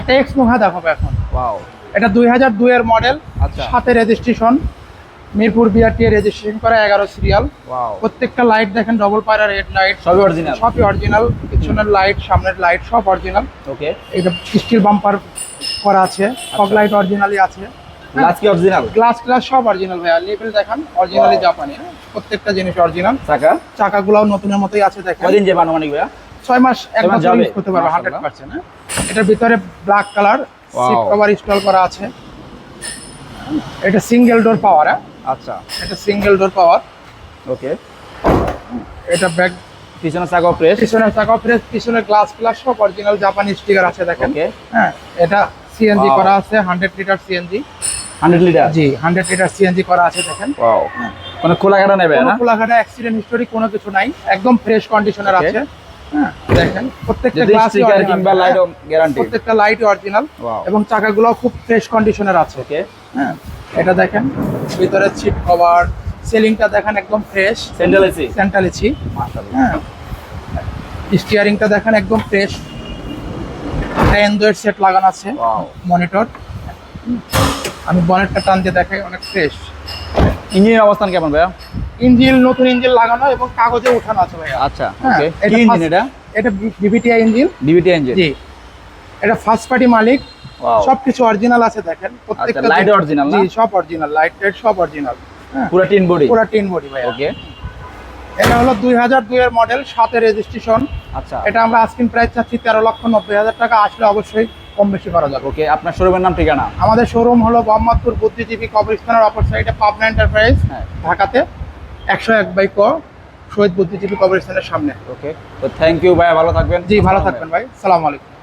একটা এক্স নোহা দেখাবো এখন। ওয়াও, এটা 2002 এর মডেল, আচ্ছা। সাথে রেজিস্ট্রেশন, মিরপুর বিআরটি রেজিস্ট্রেশন করা, 11 সিরিয়াল। ওয়াও, প্রত্যেকটা লাইট দেখেন ডবল পায়রা রেড লাইট, সবই অরিজিনাল। সবই অরিজিনাল। পিছনের লাইট, সামনের লাইট সব অরিজিনাল। ওকে, এটা স্টিল বাম্পার করা আছে, ফগ লাইট অরিজিনালি আছে। গ্লাস কি অরিজিনাল? গ্লাস ক্লাস সব অরিজিনাল ভাইয়া। লেভেল দেখেন অরিজিনালি Wow. জাপানি, প্রত্যেকটা জিনিস অরিজিনাল। চাকা চাকাগুলোও নতুনের মতোই আছে দেখেন। কদিন যে আনুমানিক ভাইয়া? 6 মাস 1 6 মাস বছর যাবে? ইউজ করতে পারবে মাশাআল্লাহ। 100%। হ্যাঁ, এটার ভিতরে black colour seat Wow. Cover install করা আছে। এটা সিঙ্গেল ডোর পাওয়ার। হ্যাঁ, আচ্ছা, এটা সিঙ্গেল ডোর পাওয়ার। ওকে। এটা ব্যাক, পিছনে চাকা প্রেস, পিছনের চাকা ফ্রেশ, পিছনের গ্লাস গ্লাস সব অরিজিনাল জাপানি স্টিকার আছে দেখেন। ওকে। হ্যাঁ, এটা সিএনজি Wow. করা আছে, 100 লিটার সিএনজি। 100 লিটার। জি, 100 লিটার সিএনজি করা আছে দেখেন। ওয়াও, কোনো খোলা কাটা নেবে কোনো না? খোলাঘাটা অ্যাক্সিডেন্ট হিস্টোরি কোনো কিছু নাই, একদম ফ্রেশ কন্ডিশনের Okay. আছে। হ্যাঁ, দেখেন প্রত্যেকটা যদি গ্লাস স্টিকার কিংবা লাইট গ্যারান্টি। প্রত্যেকটা লাইট অরিজিনাল Wow. এবং চাকাগুলো খুব ফ্রেশ কন্ডিশনের আছে। ওকে, হ্যাঁ, এটা দেখেন ভিতরে সিট কভার, সিলিংটা দেখেন একদম fresh, central AC, central AC. মাশাআল্লাহ। হ্যাঁ, স্টিয়ারিংটা দেখেন একদম ফ্রেশ, অ্যান্ড্রয়েড সেট লাগানো আছে, ওয়াও, মনিটর। আমি বনেটটা টান দিয়ে দেখাই, অনেক ফ্রেশ। ইঞ্জিনের অবস্থান কেমন ভাইয়া? ইঞ্জিন নতুন ইঞ্জিন লাগানো এবং কাগজে উঠানো আছে ভাইয়া। আচ্ছা, হ্যাঁ, ওকে। এটা কি ইঞ্জিন first- এটা? এটা বিবিটিআই ইঞ্জিন। ডিভিটি ইঞ্জিন। জি, এটা ফার্স্ট পার্টি মালিক, ওয়াও, সবকিছু অরিজিনাল আছে দেখেন। প্রত্যেকটা আচ্ছা, light original না? জি, সব অরিজিনাল, লাইট টাইট সব অরিজিনাল। হ্যাঁ, পুরো টিন বডি। পুরো টিন বডি ভাইয়া। ওকে, এটা হলো 2002 এর মডেল, সাথে রেজিস্ট্রেশন। আচ্ছা, এটা আমরা আস্কিং প্রাইস চাচ্ছি 13,90,000 টাকা। আসলে অবশ্যই কম বেশি করা যাবে। ওকে। আপনার শোরুমের নাম, ঠিকানা? আমাদের শোরুম হলো মোহাম্মদপুর বুদ্ধিজীবী কবরস্থানের অপর সাইডে, পাবনা এন্টারপ্রাইজ, হ্যাঁ, ঢাকাতে 101/ক শহীদ বুদ্ধিজীবী কবরস্থানের সামনে। ওকে। তো থ্যাংক ইউ ভাইয়া, ভালো থাকবেন। জি, ভালো থাকবেন ভাই, সালাম আলাইকুম।